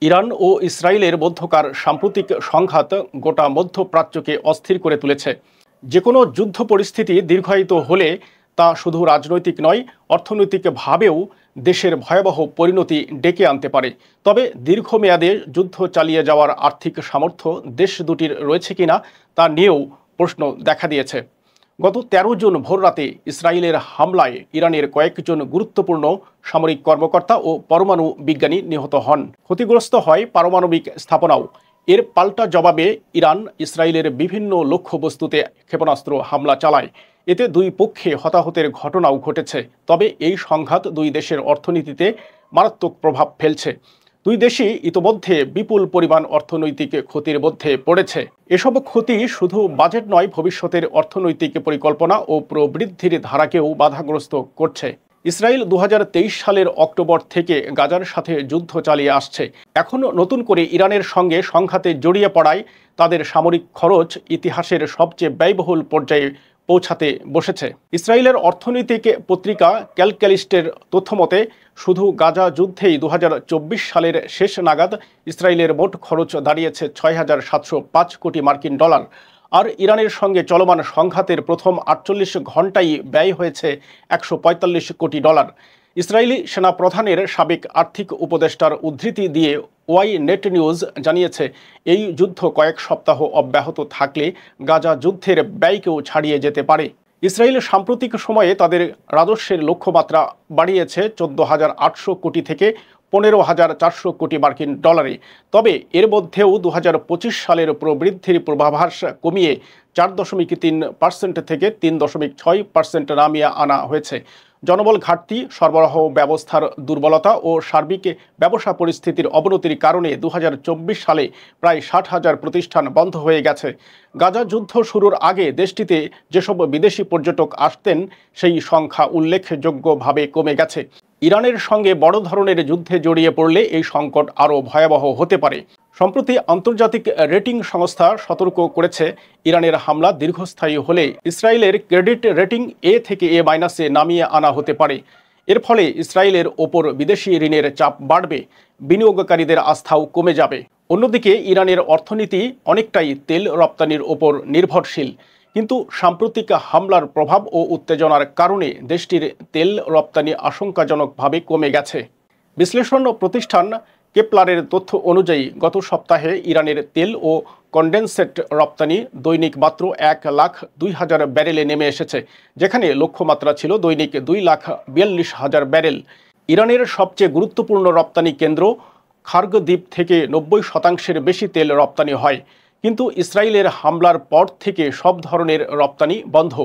Iran ও ইসরায়েলের মধ্যকার সাম্প্রতিক সংঘাত গোটা মধ্যপ্রাচ্যকে অস্থির করে তুলেছে। যে কোনো যুদ্ধ পরিস্থিতি দীর্ঘায়িত হলে তা শুধু রাজনৈতিক নয়, অর্থনৈতিকভাবেও দেশের ভয়াবহ পরিণতি ডেকে আনতে পারে। তবে দীর্ঘমেয়াদে যুদ্ধ চালিয়ে যাওয়ার আর্থিক সামর্থ্য দেশ দুটির রয়েছে কিনা তা নিয়েও প্রশ্ন দেখা দিয়েছে। গত ১৩ জুন ভোররাতে ইসরায়েলের হামলায় ইরানের কয়েকজন গুরুত্বপূর্ণ সামরিক কর্মকর্তা ও পরমাণু বিজ্ঞানী নিহত হন। ক্ষতিগ্রস্ত হয় পারমাণবিক স্থাপনাও। এর পাল্টা জবাবে ইরান ইসরায়েলের বিভিন্ন লক্ষ্যবস্তুতে ক্ষেপণাস্ত্র হামলা চালায়। এতে দুই পক্ষে হতাহতের ঘটনাও ঘটেছে। তবে এই সংঘাত দুই দেশের অর্থনীতিতে মারাত্মক প্রভাব ফেলছে। দুই দেশই ইতোমধ্যে বিপুল পরিমাণ অর্থনৈতিক ক্ষতির মধ্যে পড়েছে। এসব ক্ষতি শুধু বাজেট নয়, ভবিষ্যতের অর্থনৈতিক পরিকল্পনা ও প্রবৃদ্ধির ধারাকেও বাধাগ্রস্ত করছে। ইসরায়েল ২০২৩ সালের অক্টোবর থেকে গাজার সাথে যুদ্ধ চালিয়ে আসছে। এখন নতুন করে ইরানের সঙ্গে সংঘাতে জড়িয়ে পড়ায় তাদের সামরিক খরচ ইতিহাসের সবচেয়ে ব্যয়বহুল পর্যায়ে পৌঁছাতে বসেছে। ইসরায়েলের অর্থনৈতিক পত্রিকা ক্যালক্যালিস্টের তথ্যমতে শুধু গাজা যুদ্ধেই ২০২৪ সালের শেষ নাগাদ ইসরায়েলের মোট খরচ দাঁড়িয়েছে ৬,৭০৫ কোটি মার্কিন ডলার। আর ইরানের সঙ্গে চলমান সংঘাতের প্রথম ৪৮ ঘণ্টায় ব্যয় হয়েছে ১৪৫ কোটি ডলার। ইসরায়েলি সেনাপ্রধানের সাবেক আর্থিক উপদেষ্টার উদ্ধৃতি দিয়ে ওয়াই নেট নিউজ জানিয়েছে, এই যুদ্ধ কয়েক সপ্তাহ অব্যাহত থাকলে গাজা যুদ্ধের ব্যয়কেও ছাড়িয়ে যেতে পারে। ইসরায়েল সাম্প্রতিক সময়ে তাদের রাজস্বের লক্ষ্যমাত্রা বাড়িয়েছে ১৪,৮০০ কোটি থেকে ১৫,৪০০ কোটি মার্কিন ডলারে। তবে এর মধ্যেও ২০২৫ সালের প্রবৃদ্ধির পূর্বাভাস কমিয়ে ৪.৩% থেকে ৩.৬% নামিয়ে আনা হয়েছে। জনবল ঘাটতি, সরবরাহ ব্যবস্থার দুর্বলতা ও সার্বিক ব্যবসা পরিস্থিতির অবনতির কারণে ২০২৪ সালে প্রায় ৬০,০০০ প্রতিষ্ঠান বন্ধ হয়ে গেছে। গাজা যুদ্ধ শুরুর আগে দেশটিতে যেসব বিদেশি পর্যটক আসতেন সেই সংখ্যা উল্লেখযোগ্যভাবে কমে গেছে। ইরানের সঙ্গে বড় ধরনের যুদ্ধে জড়িয়ে পড়লে এই সংকট আরও ভয়াবহ হতে পারে। সম্প্রতি আন্তর্জাতিক রেটিং সংস্থা সতর্ক করেছে, ইরানের হামলা দীর্ঘস্থায়ী হলে ইসরায়েলের ক্রেডিট রেটিং এ থেকে এ মাইনাসে নামিয়ে আনা হতে পারে। এর ফলে ইসরায়েলের ওপর বিদেশি ঋণের চাপ বাড়বে, বিনিয়োগকারীদের আস্থাও কমে যাবে। অন্যদিকে ইরানের অর্থনীতি অনেকটাই তেল রপ্তানির ওপর নির্ভরশীল। কিন্তু সাম্প্রতিক হামলার প্রভাব ও উত্তেজনার কারণে দেশটির তেল রপ্তানি আশঙ্কাজনকভাবে কমে গেছে। বিশ্লেষণ প্রতিষ্ঠান কেপলারের তথ্য অনুযায়ী গত সপ্তাহে ইরানের তেল ও কনডেনসেট রপ্তানি দৈনিক মাত্র ১,০২,০০০ ব্যারেলে নেমে এসেছে, যেখানে লক্ষ্যমাত্রা ছিল দৈনিক ২,৪২,০০০ ব্যারেল। ইরানের সবচেয়ে গুরুত্বপূর্ণ রপ্তানি কেন্দ্র খার্গ দ্বীপ থেকে ৯০% বেশি তেল রপ্তানি হয়। কিন্তু ইসরায়েলের হামলার পর থেকে সব ধরনের রপ্তানি বন্ধ।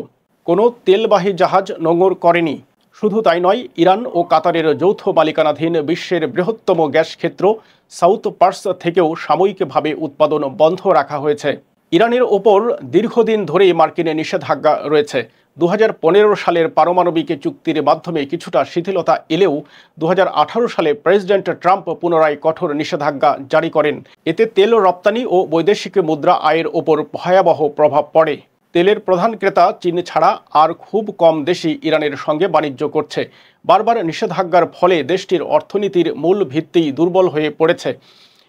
কোনো তেলবাহী জাহাজ নোঙর করেনি। শুধু তাই নয়, ইরান ও কাতারের যৌথ মালিকানাধীন বিশ্বের বৃহত্তম গ্যাস ক্ষেত্র সাউথ পার্স থেকেও সাময়িকভাবে উৎপাদন বন্ধ রাখা হয়েছে। ইরানের ওপর দীর্ঘদিন ধরেই মার্কিন নিষেধাজ্ঞা রয়েছে। ২০১৫ সালের পারমাণবিক চুক্তির মাধ্যমে কিছুটা শিথিলতা এলেও ২০১৮ সালে প্রেসিডেন্ট ট্রাম্প পুনরায় কঠোর নিষেধাজ্ঞা জারি করেন। এতে তেল রপ্তানি ও বৈদেশিক মুদ্রা আয়ের ওপর ভয়াবহ প্রভাব পড়ে। তেলের প্রধান ক্রেতা চীন ছাড়া আর খুব কম দেশই ইরানের সঙ্গে বাণিজ্য করছে। বারবার নিষেধাজ্ঞার ফলে দেশটির অর্থনীতির মূল ভিত্তি দুর্বল হয়ে পড়েছে।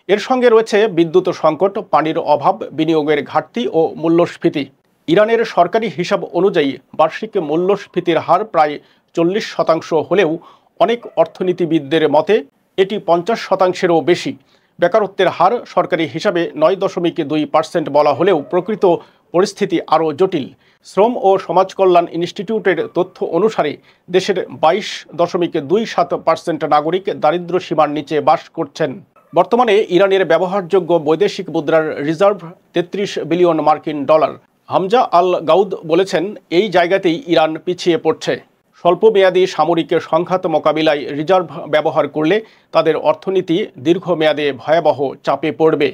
এর সঙ্গে রয়েছে বিদ্যুৎ সংকট, পানির অভাব, বিনিয়োগের ঘাটতি ও মূল্যস্ফীতি। ইরানের সরকারি হিসাব অনুযায়ী বার্ষিক মূল্যস্ফীতির হার প্রায় ৪০% হলেও অনেক অর্থনীতিবিদদের মতে এটি ৫০%-এরও বেশি। বেকারত্বের হার সরকারি হিসাবে ৯.২% বলা হলেও প্রকৃত পরিস্থিতি আরও জটিল। শ্রম ও সমাজকল্যাণ ইনস্টিটিউটের তথ্য অনুসারে দেশের ২২.২৭% নাগরিক দারিদ্র্য সীমার নিচে বাস করছেন। বর্তমানে ইরানের ব্যবহারযোগ্য বৈদেশিক মুদ্রার রিজার্ভ ৩৩ বিলিয়ন মার্কিন ডলার। হামজা আল গাউদ বলেছেন, এই জায়গাতেই ইরান পিছিয়ে পড়ছে। স্বল্পমেয়াদী সামরিক সংঘাত মোকাবিলায় রিজার্ভ ব্যবহার করলে তাদের অর্থনীতি দীর্ঘমেয়াদে ভয়াবহ চাপে পড়বে।